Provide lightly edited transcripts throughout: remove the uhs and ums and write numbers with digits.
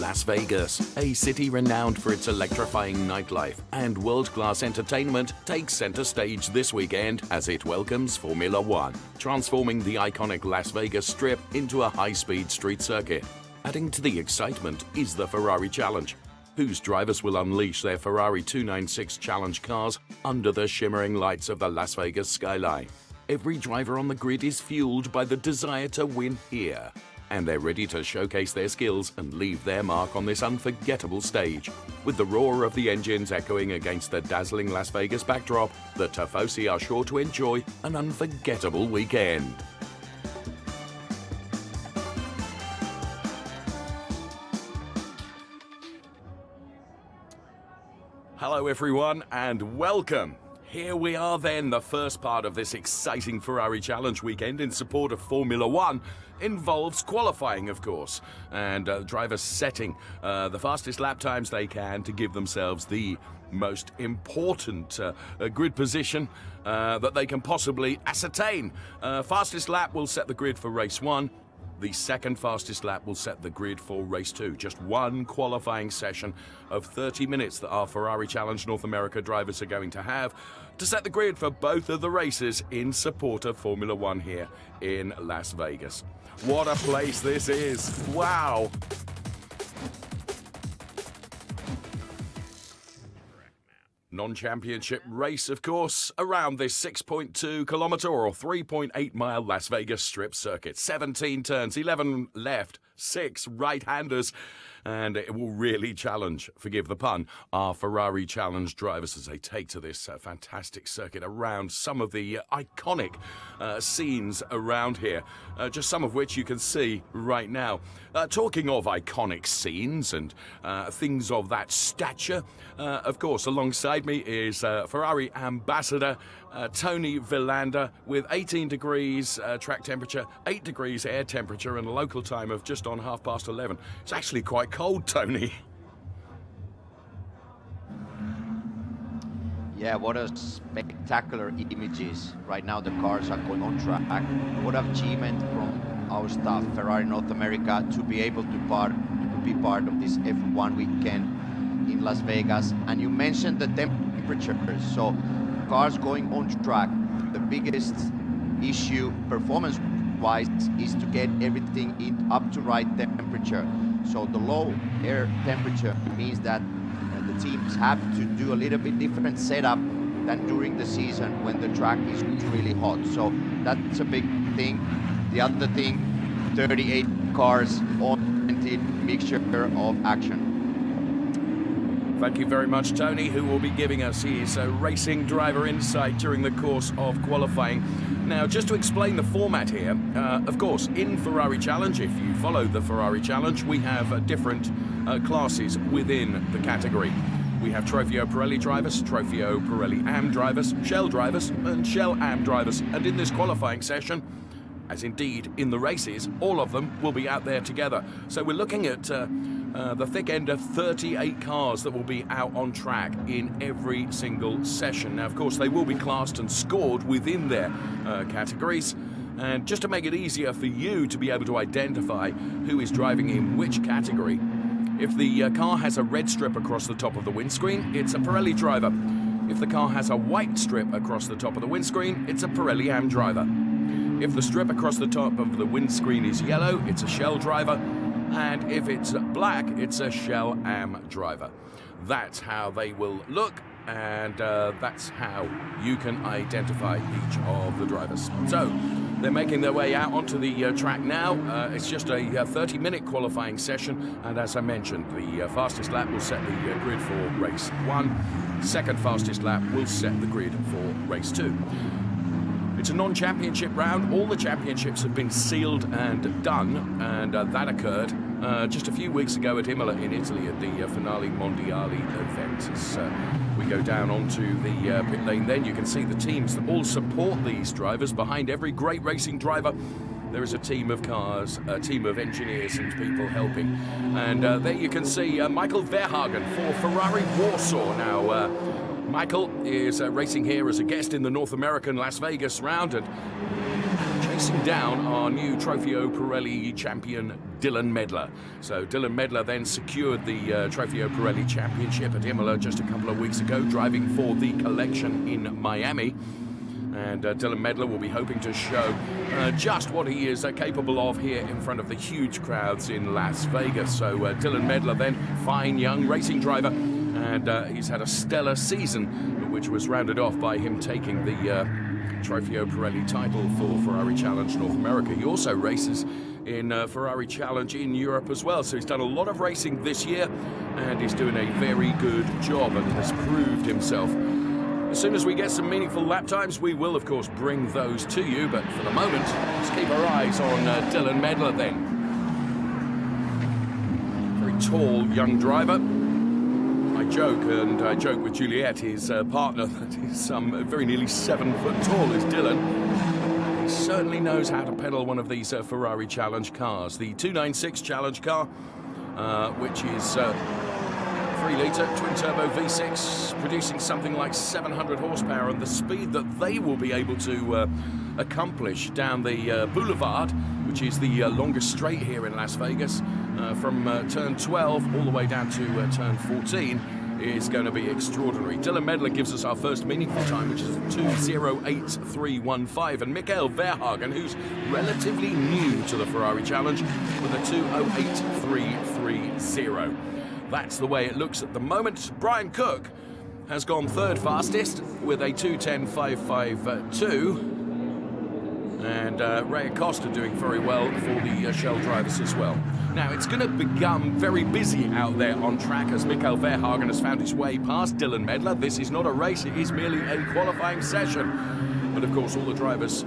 Las Vegas, a city renowned for its electrifying nightlife and world-class entertainment, takes center stage this weekend as it welcomes Formula One, transforming the iconic Las Vegas Strip into a high-speed street circuit. Adding to the excitement is the Ferrari Challenge, whose drivers will unleash their Ferrari 296 Challenge cars under the shimmering lights of the Las Vegas skyline. Every driver on the grid is fueled by the desire to win here, and they're ready to showcase their skills and leave their mark on this unforgettable stage. With the roar of the engines echoing against the dazzling Las Vegas backdrop, the Tifosi are sure to enjoy an unforgettable weekend. Hello everyone and welcome. Here we are then. The first part of this exciting Ferrari Challenge weekend in support of Formula One involves qualifying, of course, and drivers setting the fastest lap times they can to give themselves the most important grid position that they can possibly ascertain. Fastest lap will set the grid for race 1. The second fastest lap will set the grid for race 2. Just one qualifying session of 30 minutes that our Ferrari Challenge North America drivers are going to have to set the grid for both of the races in support of Formula One here in Las Vegas. What a place this is! Wow! Non-championship race, of course, around this 6.2 kilometer or 3.8 mile Las Vegas Strip circuit. 17 turns, 11 left, 6 right-handers, and it will really challenge, forgive the pun, our Ferrari Challenge drivers as they take to this fantastic circuit around some of the iconic scenes around here, just some of which you can see right now. Talking of iconic scenes and things of that stature, of course, alongside me is Ferrari ambassador Tony Villander with 18 degrees track temperature, 8 degrees air temperature, and a local time of just on 11:30. It's actually quite cold, Tony. Yeah, what a spectacular images. Right now the cars are going on track. What an achievement from our staff, Ferrari North America, to be able to be part of this F1 weekend in Las Vegas. And you mentioned the temperature, so cars going on track. The biggest issue performance-wise is to get everything up to right temperature. So the low air temperature means that the teams have to do a little bit different setup than during the season when the track is really hot. So that's a big thing. The other thing, 38 cars on mixture of action. Thank you very much, Tony, who will be giving us his racing driver insight during the course of qualifying. Now, just to explain the format here, of course, in Ferrari Challenge, if you follow the Ferrari Challenge, we have different classes within the category. We have Trofeo Pirelli drivers, Trofeo Pirelli AM drivers, Shell drivers, and Shell AM drivers. And in this qualifying session, as indeed in the races, all of them will be out there together. So we're looking at the thick end of 38 cars that will be out on track in every single session. Now, of course, they will be classed and scored within their categories. And just to make it easier for you to be able to identify who is driving in which category, if the car has a red strip across the top of the windscreen, it's a Pirelli driver. If the car has a white strip across the top of the windscreen, it's a Pirelli AM driver. If the strip across the top of the windscreen is yellow, it's a Shell driver. And if it's black, it's a Shell AM driver. That's how they will look, and that's how you can identify each of the drivers. So, They're making their way out onto the track now. It's just a 30-minute qualifying session, and as I mentioned, the fastest lap will set the grid for race 1. Second fastest lap will set the grid for race 2. It's a non-championship round. All the championships have been sealed and done, and that occurred just a few weeks ago at Imola in Italy at the Finale Mondiali event. As we go down onto the pit lane, then you can see the teams that all support these drivers. Behind every great racing driver, there is a team of cars, a team of engineers and people helping. And there you can see Michael Verhagen for Ferrari Warsaw. Now, Michael is racing here as a guest in the North American Las Vegas round and chasing down our new Trofeo Pirelli champion, Dylan Medler. So Dylan Medler then secured the Trofeo Pirelli championship at Imola just a couple of weeks ago, driving for the collection in Miami. And Dylan Medler will be hoping to show just what he is capable of here in front of the huge crowds in Las Vegas. So Dylan Medler then, fine young racing driver, and he's had a stellar season, which was rounded off by him taking the Trofeo Pirelli title for Ferrari Challenge North America. He also races in Ferrari Challenge in Europe as well, so he's done a lot of racing this year, and he's doing a very good job and has proved himself. As soon as we get some meaningful lap times, we will, of course, bring those to you. But for the moment, let's keep our eyes on Dylan Medler then. Very tall young driver. I joke with Juliet, his partner, that is very nearly 7 foot tall is Dylan. He certainly knows how to pedal one of these Ferrari Challenge cars. The 296 Challenge car, which is 3-litre twin-turbo V6, producing something like 700 horsepower, and the speed that they will be able to accomplish down the boulevard, which is the longest straight here in Las Vegas, from turn 12 all the way down to turn 14, is going to be extraordinary. Dylan Medler gives us our first meaningful time, which is 2:08.315, and Michael Verhagen, who's relatively new to the Ferrari Challenge, with a 2:08.330. That's the way it looks at the moment. Brian Cook has gone third fastest with a 2:10.552. And Ray Acosta doing very well for the Shell drivers as well. Now, it's going to become very busy out there on track as Michael Verhagen has found his way past Dylan Medler. This is not a race, it is merely a qualifying session. But of course, all the drivers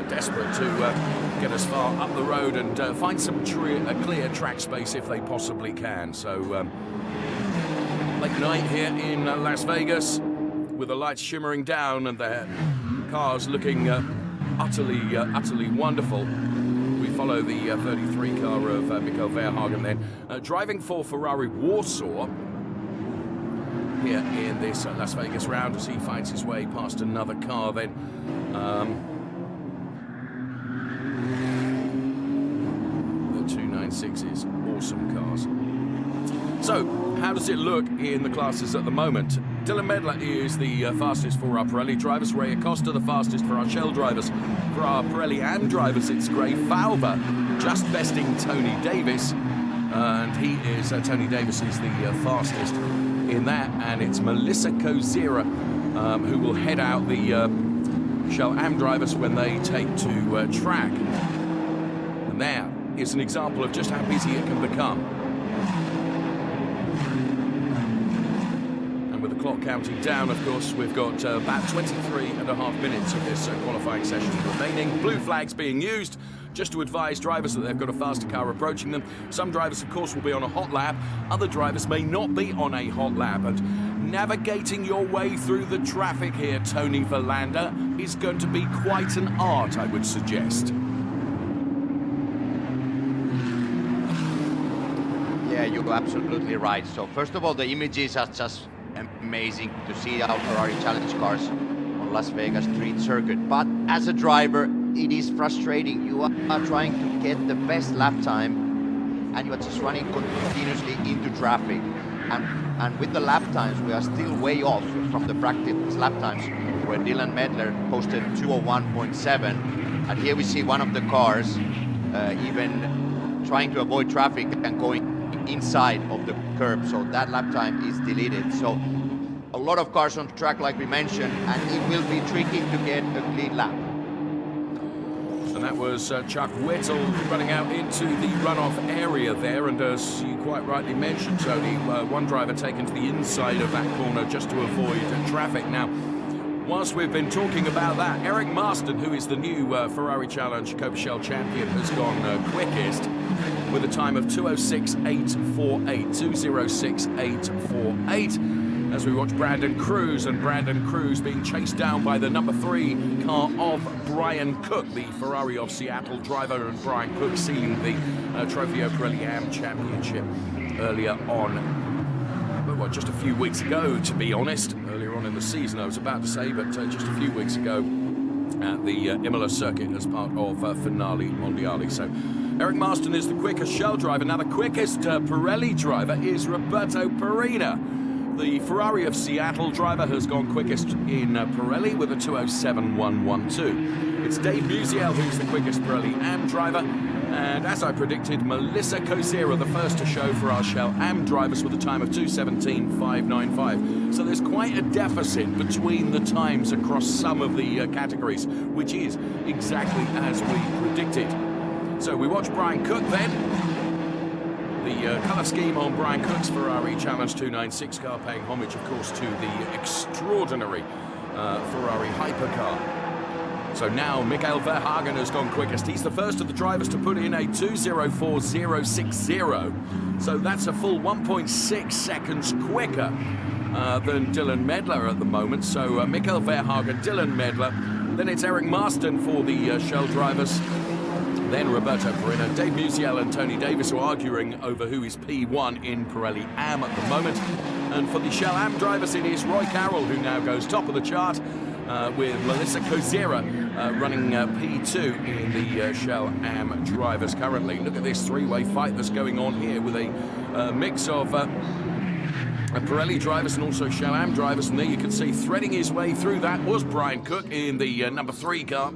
desperate to get as far up the road and find some clear track space if they possibly can. So, late night here in Las Vegas with the lights shimmering down and the cars looking utterly wonderful. We follow the 33 car of Michael Verhagen then, driving for Ferrari Warsaw here in this Las Vegas round as he finds his way past another car then. The 296s, awesome cars. So, how does it look in the classes at the moment? Dylan Medler is the fastest for our Pirelli drivers. Ray Acosta the fastest for our Shell drivers. For our Pirelli AM drivers, it's Gray Falva just besting Tony Davis. And Tony Davis is the fastest in that. And it's Melissa Kozira who will head out the Shell AM drivers when they take to track. And there is an example of just how busy it can become. With the clock counting down, of course, we've got about 23.5 minutes of this qualifying session remaining. Blue flags being used just to advise drivers that they've got a faster car approaching them. Some drivers, of course, will be on a hot lap. Other drivers may not be on a hot lap. And navigating your way through the traffic here, Tony Verlander, is going to be quite an art, I would suggest. Yeah, you're absolutely right. So first of all, the images are just amazing to see our Ferrari Challenge cars on Las Vegas street circuit. But as a driver, it is frustrating. You are trying to get the best lap time and you are just running continuously into traffic. And with the lap times, we are still way off from the practice lap times where Dylan Medler posted 2:01.7. And here we see one of the cars even trying to avoid traffic and going inside of the curb, so that lap time is deleted. So a lot of cars on track, like we mentioned, and it will be tricky to get a clean lap. And that was Chuck Whittle running out into the runoff area there. And as you quite rightly mentioned, Tony, one driver taken to the inside of that corner just to avoid traffic. Now, whilst we've been talking about that, Eric Marston, who is the new Ferrari Challenge Copa Shell champion, has gone quickest with a time of 2:06.848. 2:06.848. As we watch Brandon Cruz being chased down by the number 3 car of Brian Cook, the Ferrari of Seattle driver, and Brian Cook sealing the Trofeo Pirelli AM Championship earlier on. Well, just a few weeks ago, to be honest. Earlier on in the season, I was about to say, but just a few weeks ago at the Imola circuit as part of Finale Mondiali. So Eric Marston is the quickest Shell driver. Now the quickest Pirelli driver is Roberto Perina. The Ferrari of Seattle driver has gone quickest in Pirelli with a 2:07.112. It's Dave Musiel who's the quickest Pirelli AM driver. And as I predicted, Melissa Kozira, the first to show for our Shell AM drivers with a time of 2:17.595. So there's quite a deficit between the times across some of the categories, which is exactly as we predicted. So we watch Brian Cook then. The colour scheme on Brian Cook's Ferrari Challenge 296 car, paying homage, of course, to the extraordinary Ferrari hypercar. So now Michael Verhagen has gone quickest. He's the first of the drivers to put in a 2:04.060. So that's a full 1.6 seconds quicker than Dylan Medler at the moment. So Michael Verhagen, Dylan Medler. Then it's Eric Marston for the Shell drivers. Then Roberto Perina, Dave Musiel and Tony Davis are arguing over who is P1 in Pirelli AM at the moment. And for the Shell AM drivers, it is Roy Carroll who now goes top of the chart with Melissa Kozira running P2 in the Shell AM drivers currently. Look at this three-way fight that's going on here with a mix of Pirelli drivers and also Shell AM drivers. And there you can see threading his way through that was Brian Cook in the number 3 car,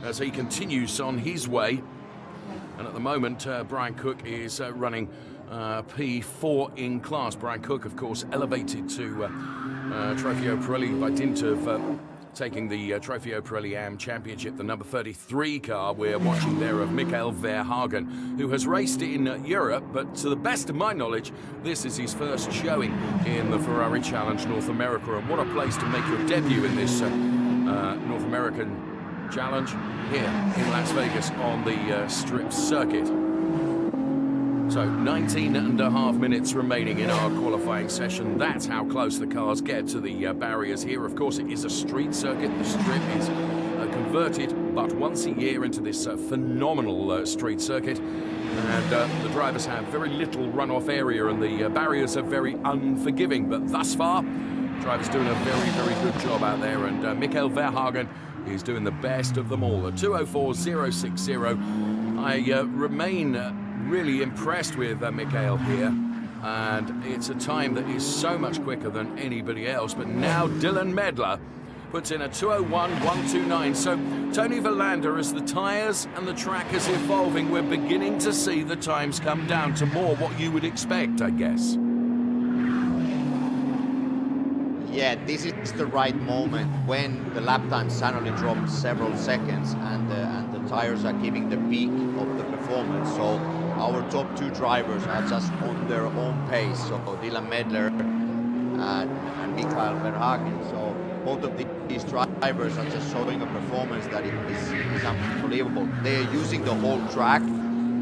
as he continues on his way. And at the moment, Brian Cook is running P4 in class. Brian Cook, of course, elevated to Trofeo Pirelli by dint of taking the Trofeo Pirelli AM Championship, the number 33 car we're watching there of Michael Verhagen, who has raced in Europe, but to the best of my knowledge, this is his first showing in the Ferrari Challenge North America. And what a place to make your debut in this North American Challenge here in Las Vegas on the Strip circuit. So 19.5 minutes remaining in our qualifying session. That's how close the cars get to the barriers here. Of course, it is a street circuit. The Strip is converted but once a year into this phenomenal street circuit. And the drivers have very little runoff area and the barriers are very unforgiving. But thus far, drivers doing a very, very good job out there. And Michael Verhagen is doing the best of them all. A 2:04.060. I remain really impressed with Michael here, and it's a time that is so much quicker than anybody else. But now Dylan Medler puts in a 2:01.129. So Tony Verlander, as the tyres and the track is evolving, we're beginning to see the times come down to more what you would expect, I guess. Yeah, this is the right moment when the lap time suddenly dropped several seconds and the tires are giving the peak of the performance. So our top 2 drivers are just on their own pace. So Dylan Medler and Michael Verhagen. So both of these drivers are just showing a performance that is unbelievable. They are using the whole track.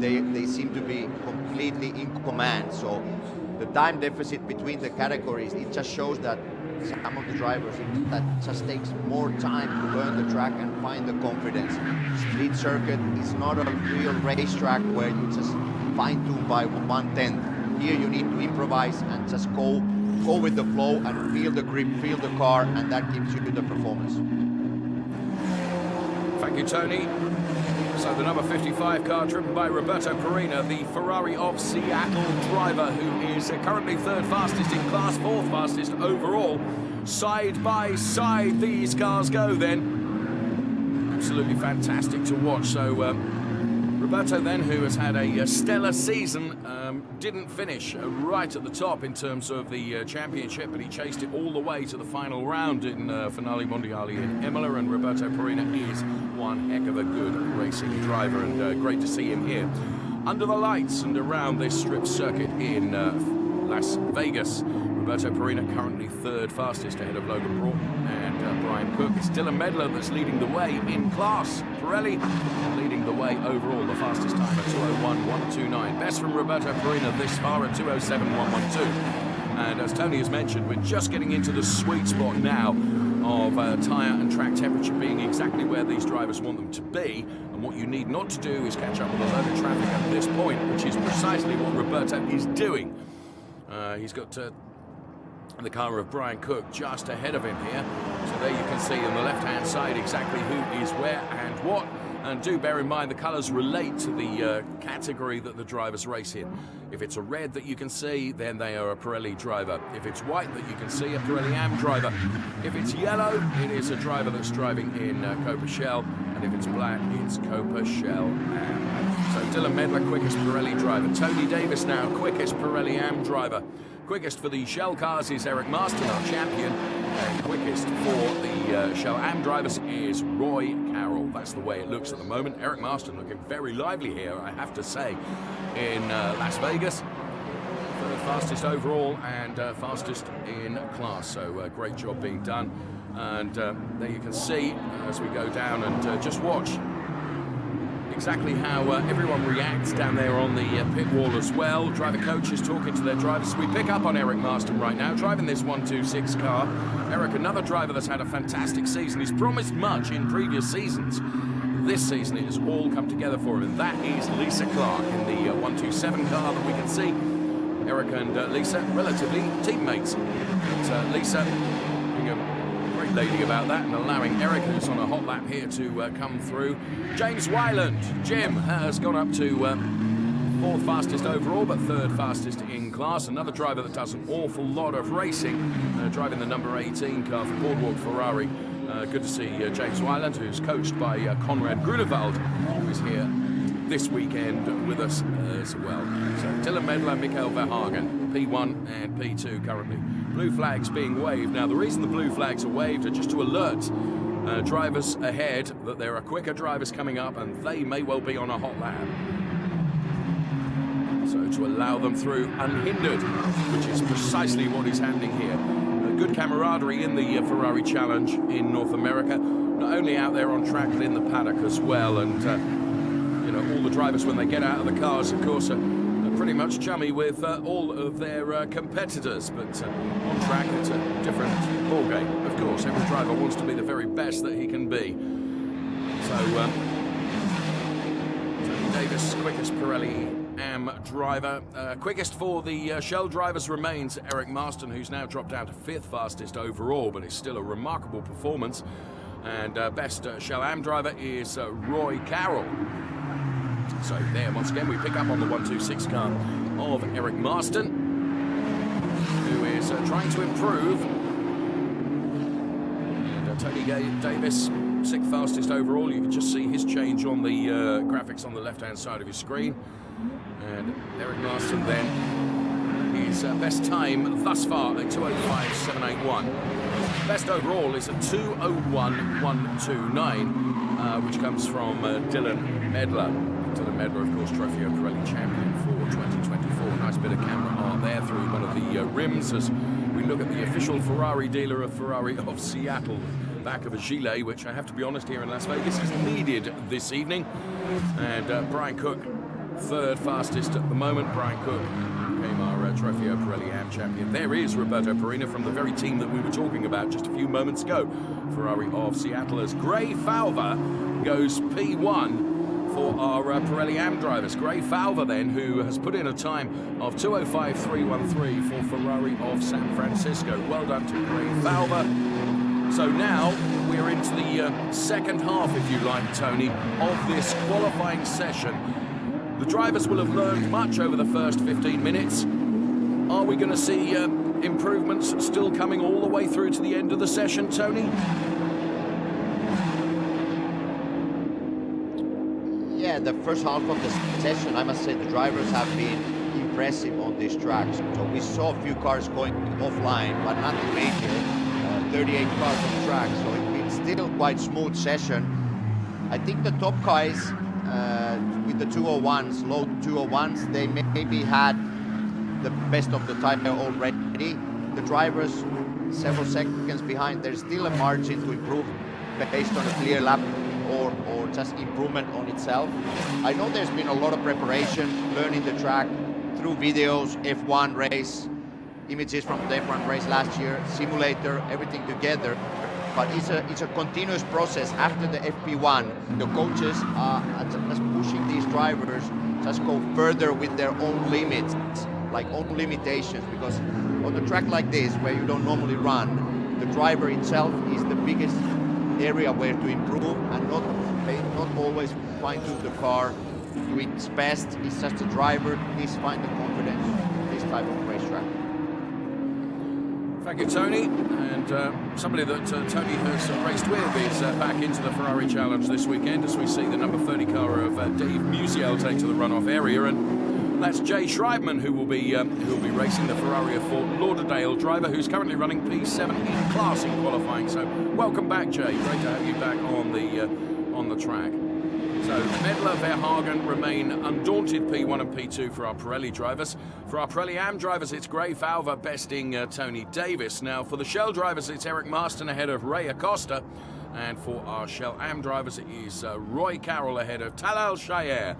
They seem to be completely in command. So the time deficit between the categories, it just shows that some of the drivers, that just takes more time to learn the track and find the confidence. Street circuit is not a real racetrack where you just fine-tune by 1/10. Here you need to improvise and just go with the flow and feel the grip, feel the car, and that gives you the performance. Thank you, Tony. So the number 55 car driven by Roberto Perina, the Ferrari of Seattle driver, who is currently 3rd fastest in class, 4th fastest overall. Side by side these cars go then. Absolutely fantastic to watch. So Roberto then, who has had a stellar season, didn't finish right at the top in terms of the championship, but he chased it all the way to the final round in Finale Mondiale in Imola, and Roberto Perina is one heck of a good racing driver, and great to see him here under the lights and around this strip circuit in Las Vegas. Roberto Perina currently third fastest ahead of Logan Broughton and Brian Cook. It's Dylan Medler that's leading the way in class. Pirelli leading the way overall, the fastest time at 2:01.129. Best from Roberto Perina this far at 2:07.112. And as Tony has mentioned, we're just getting into the sweet spot now of tyre and track temperature being exactly where these drivers want them to be. And what you need not to do is catch up with a load of traffic at this point, which is precisely what Roberto is doing. He's got the car of Brian Cook just ahead of him here. So there you can see on the left-hand side exactly who is where and what. And do bear in mind the colours relate to the category that the drivers race in. If it's a red that you can see, then they are a Pirelli driver. If it's white that you can see, a Pirelli Am driver. If it's yellow, it is a driver that's driving in Copa Shell. And if it's black, it's Copa Shell Am. So Dylan Medler, quickest Pirelli driver. Tony Davis now, quickest Pirelli Am driver. Quickest for the Shell cars is Eric Marston, our champion. And quickest for the Shell Am drivers is Roy Carroll. That's the way it looks at the moment. Eric Marston looking very lively here, I have to say, in Las Vegas. Third fastest overall and fastest in class. So great job being done. And there you can see as we go down and just watch exactly how everyone reacts down there on the pit wall as well. Driver coaches talking to their drivers. We pick up on Eric Marston right now, driving this 126 car. Eric, another driver that's had a fantastic season. He's promised much in previous seasons. This season it has all come together for him, and that is Lisa Clark in the 127 car that we can see. Eric and Lisa, relatively teammates. But, Lisa being a great lady about that and allowing Eric, who's on a hot lap here, to come through. James Wyland, Jim, has gone up to fourth fastest overall, but third fastest in class. Another driver that does an awful lot of racing, driving the number 18 car for Boardwalk Ferrari. Good to see James Wyland, who's coached by Conrad Grunewald, who is here this weekend with us as well. So Dylan Medler, Mikael Verhagen, P1 and P2 currently. Blue flags being waved. Now the reason the blue flags are waved are just to alert drivers ahead that there are quicker drivers coming up and they may well be on a hot lap. So to allow them through unhindered, which is precisely what is happening here. Good camaraderie in the Ferrari Challenge in North America, not only out there on track but in the paddock as well. And you know, all the drivers when they get out of the cars, of course, are pretty much chummy with all of their competitors, but on track it's a different ballgame. Of course, every driver wants to be the very best that he can be. So Tony Davis, quickest Pirelli Am driver. Quickest for the Shell drivers remains Eric Marston, who's now dropped down to fifth fastest overall, but it's still a remarkable performance. And best Shell Am driver is Roy Carroll. So there, once again, we pick up on the 126 car of Eric Marston, who is trying to improve. And Tony Davis, sixth fastest overall. You can just see his change on the graphics on the left-hand side of your screen. And Eric Marston then, his best time thus far at 2:05.781. Best overall is at 2:01.129, which comes from Dylan Medler. Dylan Medler, of course, Trofeo Pirelli champion for 2024. Nice bit of camera art there through one of the rims as we look at the official Ferrari dealer of Ferrari of Seattle. Back of a gilet, which I have to be honest, here in Las Vegas is needed this evening. And Brian Cook, third fastest at the moment. Brian Cook became our Trofeo Pirelli Am champion. There is Roberto Perina from the very team that we were talking about just a few moments ago. Ferrari of Seattle, as Gray Falva goes P1 for our Pirelli Am drivers. Gray Falva then, who has put in a time of 2:05.313 for Ferrari of San Francisco. Well done to Gray Falva. So now we're into the second half, if you like, Tony, of this qualifying session. The drivers will have learned much over the first 15 minutes. Are we going to see improvements still coming all the way through to the end of the session, Tony? Yes, Yeah, the first half of the session, I must say the drivers have been impressive on this track. So we saw a few cars going offline, but nothing major. 38 cars on the track, so it's still quite smooth session. I think the top guys with the 201s, low 201s, they maybe had the best of the time already. The drivers several seconds behind. There's still a margin to improve based on a clear lap or just improvement on itself. I know there's been a lot of preparation, learning the track through videos, F1 race, images from the F1 race last year, simulator, everything together. But it's a continuous process. After the FP1, the coaches are just pushing these drivers just go further with their own limits, like own limitations, because on a track like this, where you don't normally run, the driver itself is the biggest area where to improve and not always fine-tune the car to its best. It's just the driver needs to find the confidence in this type of racetrack. Thank you, Tony. And somebody that Tony has raced with is back into the Ferrari Challenge this weekend, as we see the number 30 car of Dave Musiel take to the runoff area, and that's Jay Schreibman who will be racing the Ferrari of Fort Lauderdale, driver who's currently running P7 in class in qualifying. So welcome back, Jay. Great to have you back on the track. So Medler, Verhagen remain undaunted P1 and P2 for our Pirelli drivers. For our Pirelli Am drivers, it's Gray Falva besting Tony Davis. Now for the Shell drivers, it's Eric Marston ahead of Ray Acosta. And for our Shell Am drivers, it is Roy Carroll ahead of Talal Shayer.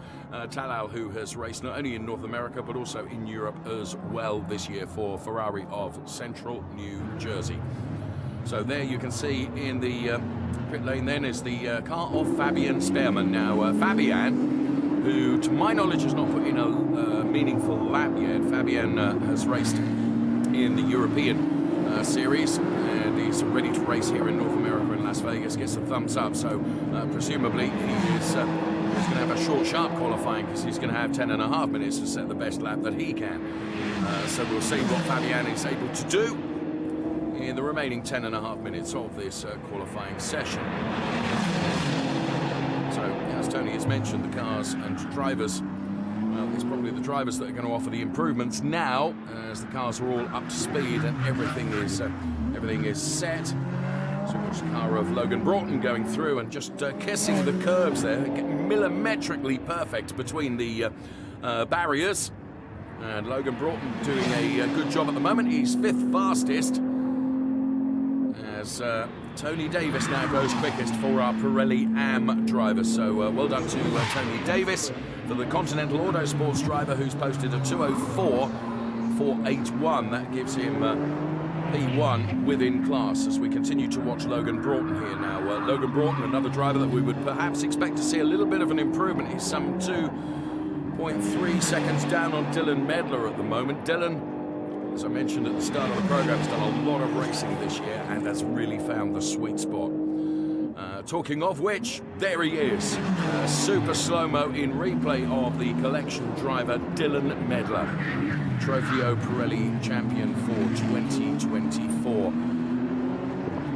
Talal, who has raced not only in North America, but also in Europe as well this year for Ferrari of Central New Jersey. So there you can see in the pit lane then is the car of Fabian Spearman. Now Fabian, who to my knowledge has not put in a meaningful lap yet. Fabian has raced in the European Series, and he's ready to race here in North America in Las Vegas. Gets a thumbs up, so presumably he's going to have a short, sharp qualifying, because he's going to have 10.5 minutes to set the best lap that he can. So we'll see what Fabian is able to do in the remaining 10.5 minutes of this qualifying session. So, as Tony has mentioned, the cars and drivers, well, it's probably the drivers that are going to offer the improvements now, as the cars are all up to speed and everything is set. So we watch the car of Logan Broughton going through and just kissing the curbs there, getting millimetrically perfect between the barriers. And Logan Broughton doing a good job at the moment. He's 5th fastest, as Tony Davis now goes quickest for our Pirelli Am drivers. So well done to Tony Davis, for the Continental Autosports driver, who's posted a 2:04.481. That gives him P1 within class, as we continue to watch Logan Broughton here now. Logan Broughton, another driver that we would perhaps expect to see a little bit of an improvement. He's some 2.3 seconds down on Dylan Medler at the moment. Dylan, as I mentioned at the start of the program, has done a lot of racing this year and has really found the sweet spot. Talking of which, there he is. Super slow-mo in replay of the collection driver Dylan Medler, Trofeo Pirelli champion for 2024.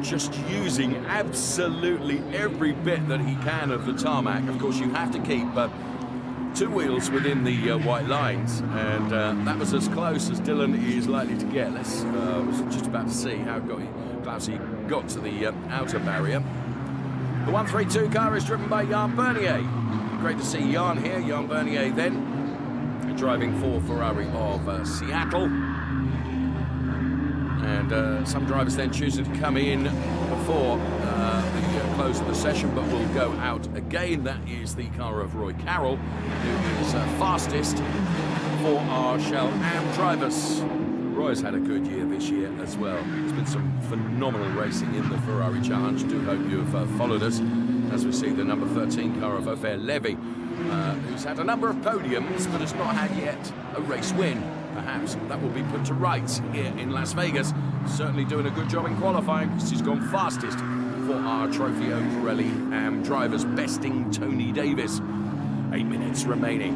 Just using absolutely every bit that he can of the tarmac. Of course, you have to keep 2 wheels within the white lines, and that was as close as Dylan is likely to get. Let's was just about to see how close he got to the outer barrier. The 132 car is driven by Jan Bernier. Great to see Jan here. Jan Bernier then driving for Ferrari of Seattle. And some drivers then choosing to come in before the close of the session, but will go out again. That is the car of Roy Carroll, who is fastest for our Shell Am drivers. Roy's had a good year this year as well. There's been some phenomenal racing in the Ferrari Challenge. Do hope you have followed us, as we see the number 13 car of Ofer Levy, who's had a number of podiums but has not had yet a race win. Perhaps that will be put to rights here in Las Vegas. Certainly doing a good job in qualifying, because he's gone fastest for our Trofeo Pirelli Am drivers, besting Tony Davis. 8 minutes remaining.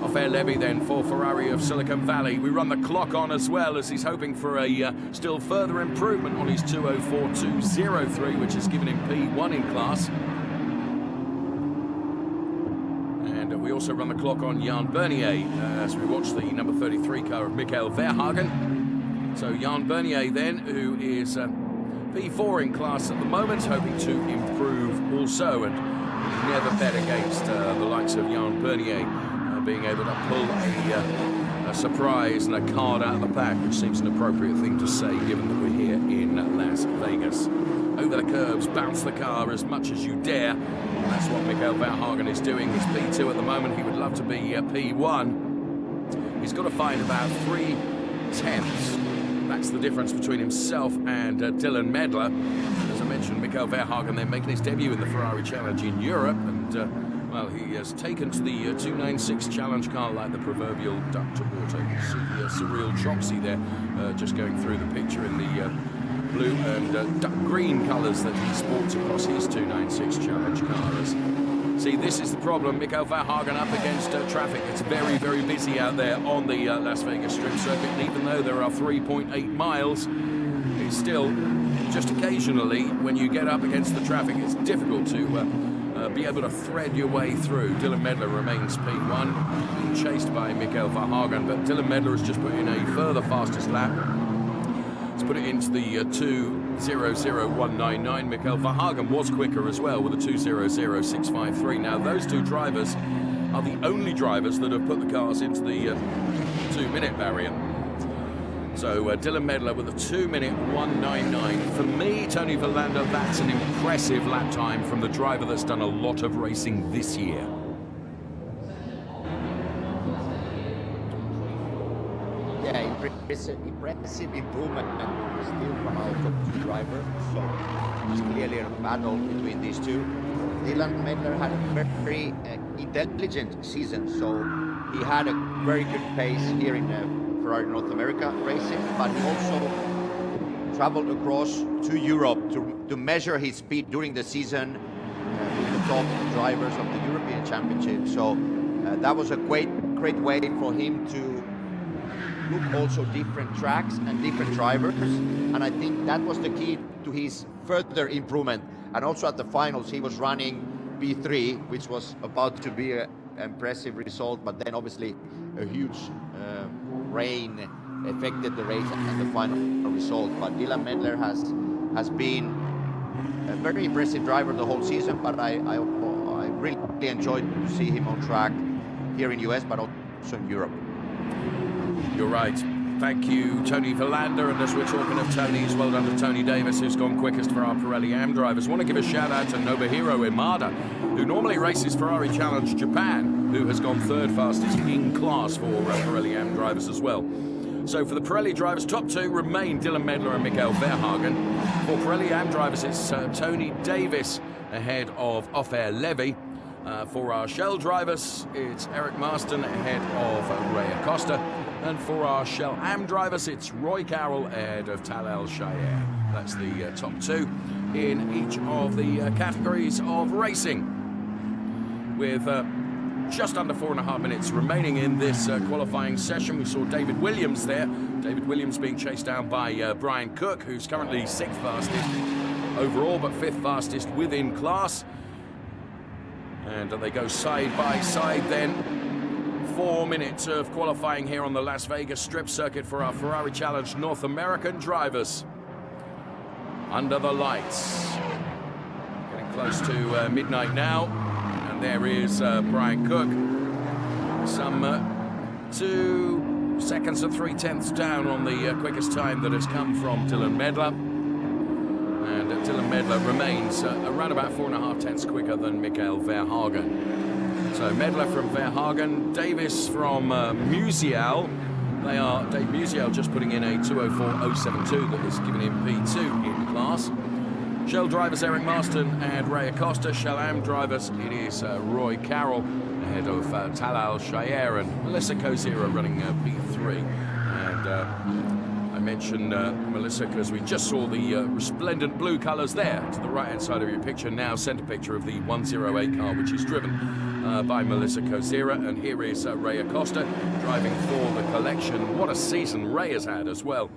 Ofer Levy then for Ferrari of Silicon Valley. We run the clock on as well, as he's hoping for a still further improvement on his 2:04.203, which has given him P1 in class. And also run the clock on Jan Bernier as we watch the number 33 car of Michael Verhagen. So Jan Bernier then, who is P4 in class at the moment, hoping to improve also, and never bet against the likes of Jan Bernier being able to pull a surprise and a card out of the pack, which seems an appropriate thing to say given that we're here in Las Vegas. Over the curbs, bounce the car as much as you dare. That's what Michael Verhagen is doing. He's P2 at the moment. He would love to be P1. He's got to find about 3/10. That's the difference between himself and Dylan Medler. As I mentioned, Michael Verhagen then making his debut in the Ferrari Challenge in Europe, and well, he has taken to the 296 Challenge car like the proverbial duck to water. You see the surreal Choxy there, just going through the picture in the blue and duck green colours that he sports across his 296 Challenge cars. See, this is the problem. Michael Verhagen up against traffic. It's very, very busy out there on the Las Vegas Strip Circuit. And even though there are 3.8 miles, it's still, just occasionally, when you get up against the traffic, it's difficult to be able to thread your way through. Dylan Medler remains P1, being chased by Michael Verhagen, but Dylan Medler has just put in a further fastest lap. He's put it into the 2:00.199. Michael Verhagen was quicker as well with a 2:00.653. Now, those two drivers are the only drivers that have put the cars into the 2-minute barrier. So Dylan Medler with a 2:01.99. For me, Tony Verlander, that's an impressive lap time from the driver that's done a lot of racing this year. Yeah, impressive improvement still from our top two drivers. So it's clearly a battle between these two. Dylan Medler had a very intelligent season, so he had a very good pace here in Ferrari North America racing, but he also traveled across to Europe to measure his speed during the season with the top drivers of the European Championship. So that was a great way for him to look also different tracks and different drivers, and I think that was the key to his further improvement. And also at the finals he was running P3, which was about to be an impressive result, but then obviously a huge rain affected the race and the final result. But Dylan Medler has been a very impressive driver the whole season, but I really enjoyed to see him on track here in US, but also in Europe. You're right. Thank you, Tony Verlander. And as we're talking of Tony's, well done to Tony Davis, who's gone quickest for our Pirelli AM drivers. Want to give a shout out to Nobuhiro Imada, who normally races Ferrari Challenge Japan, who has gone third fastest in class for Pirelli AM drivers as well. So for the Pirelli drivers, top two remain Dylan Medler and Michael Verhagen. For Pirelli AM drivers, it's Tony Davis ahead of Ofer Levy. For our Shell drivers, it's Eric Marston ahead of Ray Acosta. And for our Shell AM drivers, it's Roy Carroll ahead of Talal Shayer. That's the top two in each of the categories of racing. With just under 4.5 minutes remaining in this qualifying session, we saw David Williams there. David Williams being chased down by Brian Cook, who's currently 6th fastest overall, but 5th fastest within class. And they go side by side then. 4 minutes of qualifying here on the Las Vegas Strip Circuit for our Ferrari Challenge North American drivers. Under the lights. Getting close to midnight now. And there is Brian Cook. Some 2 seconds and 3/10 down on the quickest time that has come from Dylan Medler. And Dylan Medler remains around about 4.5 quicker than Michael Verhagen. So Medler from Verhagen, Davis from Musial. They are Dave Musial just putting in a 2:04.072 that has given him P2 in class. Shell drivers Eric Marston and Ray Acosta. Shell AM drivers, it is Roy Carroll ahead of Talal Shayer, and Melissa Kozira running P3. And I mentioned Melissa because we just saw the resplendent blue colours there to the right-hand side of your picture. Now centre picture of the 108 car, which is driven by Melissa Kozira. And here is Ray Acosta driving for the collection. What a season Ray has had as well.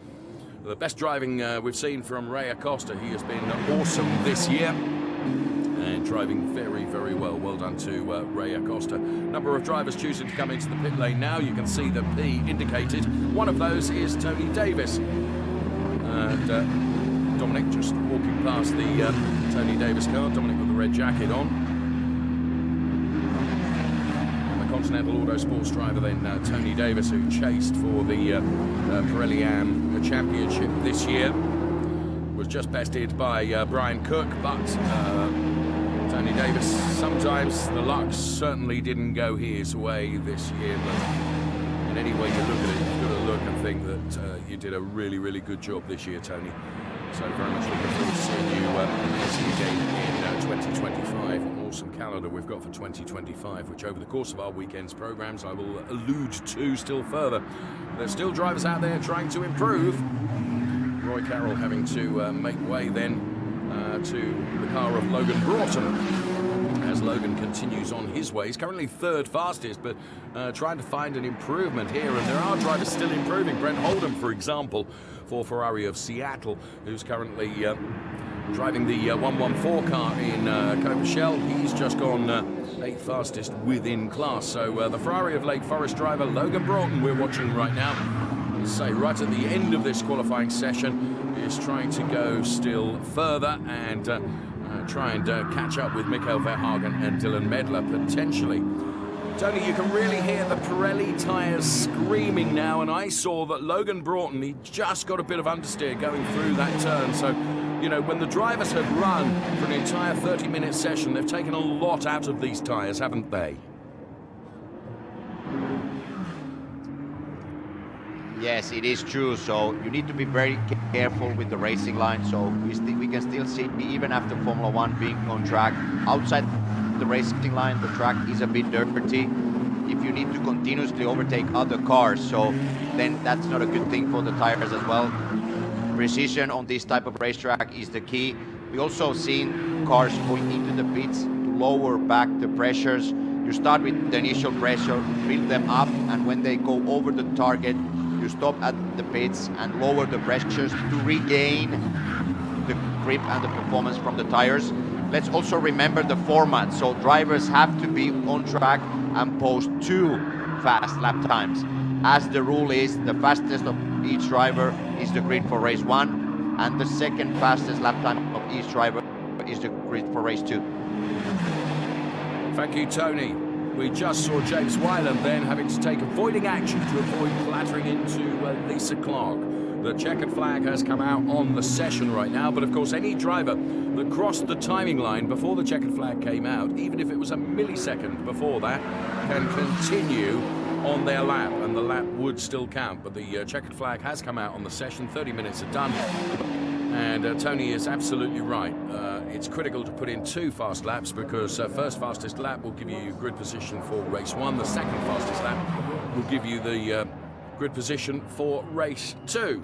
The best driving we've seen from Ray Acosta. He has been awesome this year. And driving very, very well. Well done to Ray Acosta. Number of drivers choosing to come into the pit lane now. You can see the P indicated. One of those is Tony Davis. And Dominic just walking past the Tony Davis car. Dominic with the red jacket on. Continental Autosports driver then Tony Davis, who chased for the Pirelli Am Championship this year, was just bested by Brian Cook, but Tony Davis, sometimes the luck certainly didn't go his way this year, but in any way you look at it, you've got to look and think that you did a really, really good job this year, Tony. So very much looking forward to seeing you again in 2025. An awesome calendar we've got for 2025, which over the course of our weekend's programs I will allude to still further. There's still drivers out there trying to improve. Roy Carroll having to make way then to the car of Logan Broughton, as Logan continues on his way. He's currently third fastest, but trying to find an improvement here, and there are drivers still improving. Brent Holden, for example, for Ferrari of Seattle, who's currently driving the 114 car in Copershell. He's just gone 8th fastest within class. So the Ferrari of Lake Forest driver Logan Broughton we're watching right now, let's say right at the end of this qualifying session, is trying to go still further and try and catch up with Mikael Verhagen and Dylan Medler potentially. Tony, you can really hear the Pirelli tyres screaming now, and I saw that Logan Broughton, he just got a bit of understeer going through that turn. So, you know, when the drivers have run for an entire 30-minute session, they've taken a lot out of these tyres, haven't they? Yes, it is true. So you need to be very careful with the racing line. So we can still see, even after Formula One being on track, outside the racing line, the track is a bit dirty. If you need to continuously overtake other cars, so then that's not a good thing for the tires as well. Precision on this type of racetrack is the key. We also seen cars going into the pits to lower back the pressures. You start with the initial pressure, build them up, and when they go over the target, you stop at the pits and lower the pressures to regain the grip and the performance from the tires. Let's also remember the format. So drivers have to be on track and post 2 fast lap times. As the rule is, the fastest of each driver is the grid for race 1, and the second fastest lap time of each driver is the grid for race 2. Thank you, Tony. We just saw James Wyland then having to take avoiding action to avoid clattering into Lisa Clark. The checkered flag has come out on the session right now, but of course any driver that crossed the timing line before the checkered flag came out, even if it was a millisecond before that, can continue on their lap, and the lap would still count. But the checkered flag has come out on the session. 30 minutes are done, and Tony is absolutely right. It's critical to put in 2 fast laps, because first fastest lap will give you grid position for race 1. The second fastest lap will give you the grid position for race 2.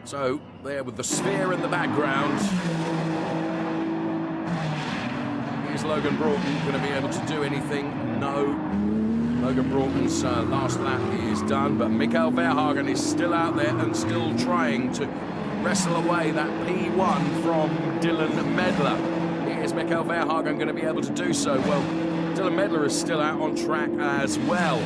So there with the sphere in the background, is Logan Broughton going to be able to do anything? No. Logan Broughton's last lap is done, but Mikael Verhagen is still out there and still trying to wrestle away that P1 from Dylan Medler. Is Mikael Verhagen going to be able to do so? Well, Dylan Medler is still out on track as well,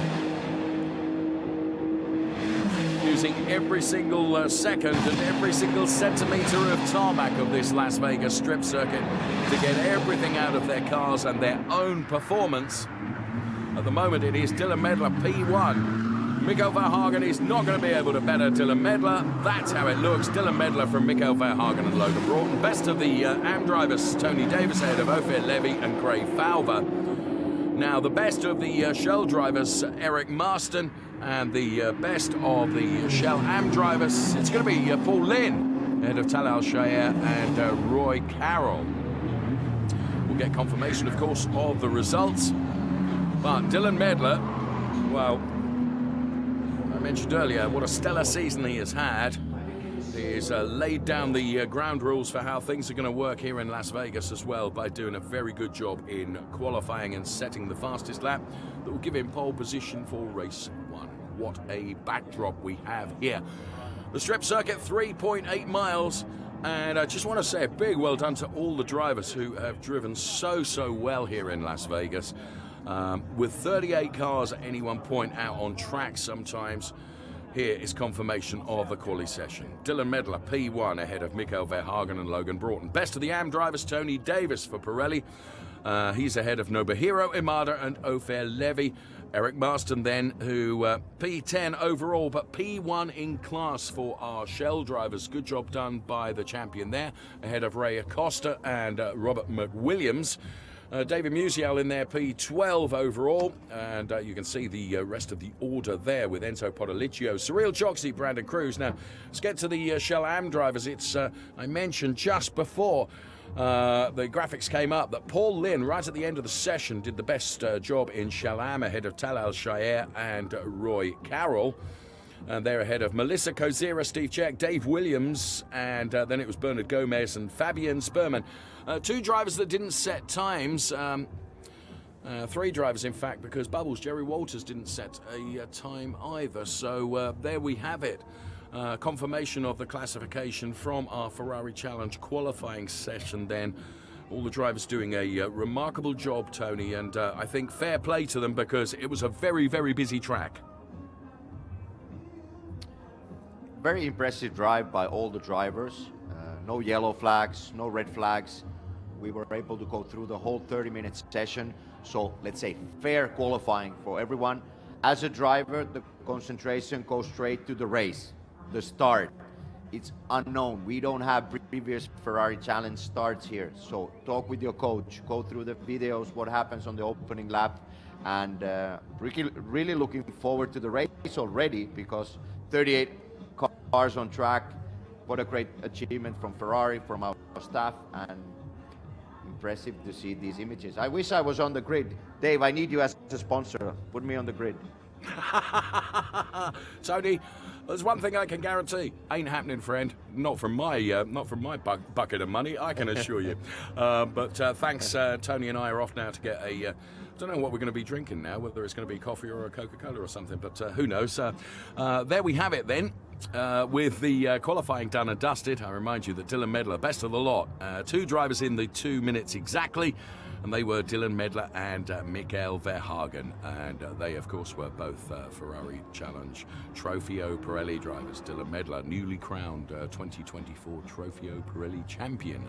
using every single second and every single centimetre of tarmac of this Las Vegas strip circuit to get everything out of their cars and their own performance. At the moment, it is Dylan Medler P1. Mikael Verhagen is not going to be able to better Dylan Medler. That's how it looks. Dylan Medler from Mikael Verhagen and Logan Broughton. Best of the AM drivers, Tony Davis ahead of Ophir Levy and Craig Falver. Now, the best of the Shell drivers, Eric Marston, and the best of the Shell AM drivers, it's going to be Paul Lynn ahead of Tal Al-Shaair and Roy Carroll. We'll get confirmation, of course, of the results. But Dylan Medler, well, I mentioned earlier what a stellar season he has had. He's laid down the ground rules for how things are going to work here in Las Vegas as well, by doing a very good job in qualifying and setting the fastest lap that will give him pole position for race 1. What a backdrop we have here. The strip circuit, 3.8 miles, And I just want to say a big well done to all the drivers who have driven so well here in Las Vegas. With 38 cars at any one point out on track sometimes, here is confirmation of the quali session. Dylan Medler, P1, ahead of Mikael Verhagen and Logan Broughton. Best of the AM drivers, Tony Davis for Pirelli. He's ahead of Nobuhiro Imada and Ofer Levy. Eric Marston then, who P10 overall, but P1 in class for our Shell drivers. Good job done by the champion there, ahead of Ray Acosta and Robert McWilliams. David Musial in there, P12 overall, and you can see the rest of the order there with Enzo Potolicchio, Cyril Choksi, Brandon Cruz. Now, let's get to the Shell AM drivers. It's, I mentioned just before the graphics came up that Paul Lynn, right at the end of the session, did the best job in Shell AM ahead of Tal Al-Shayer and Roy Carroll. And they're ahead of Melissa Kozira, Steve Check, Dave Williams, and then it was Bernard Gomez and Fabian Sperman. Two drivers that didn't set times. Three drivers, in fact, because Bubbles, Jerry Walters, didn't set a time either. So there we have it. Confirmation of the classification from our Ferrari Challenge qualifying session then. All the drivers doing a remarkable job, Tony, and I think fair play to them because it was a very busy track. Very impressive drive by all the drivers. No yellow flags, no red flags. We were able to go through the whole 30-minute session. So let's say fair qualifying for everyone. As a driver, the concentration goes straight to the race, the start. It's unknown. We don't have previous Ferrari Challenge starts here. So talk with your coach, go through the videos, what happens on the opening lap, and really looking forward to the race already because 38 cars on track. What a great achievement from Ferrari, from our staff, and impressive to see these images. I wish I was on the grid. Dave, I need you as a sponsor. Put me on the grid. Tony, there's one thing I can guarantee: ain't happening, friend. Not from my bucket of money, I can assure you. But thanks, Tony and I are off now to get a. I don't know what we're going to be drinking now, whether it's going to be coffee or a Coca-Cola or something, but who knows. There we have it then. With the qualifying done and dusted, I remind you that Dylan Medler, best of the lot. Two drivers in the 2 minutes exactly, and they were Dylan Medler and Mikael Verhagen. And they, of course, were both Ferrari Challenge Trofeo Pirelli drivers. Dylan Medler, newly crowned 2024 Trofeo Pirelli champion,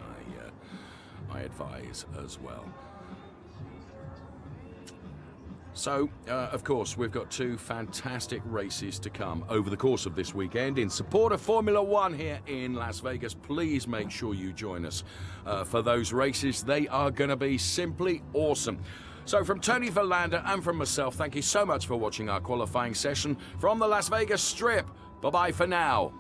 I advise as well. So, of course, we've got two fantastic races to come over the course of this weekend in support of Formula One here in Las Vegas. Please make sure you join us for those races. They are going to be simply awesome. So from Tony Verlander and from myself, thank you so much for watching our qualifying session from the Las Vegas Strip. Bye-bye for now.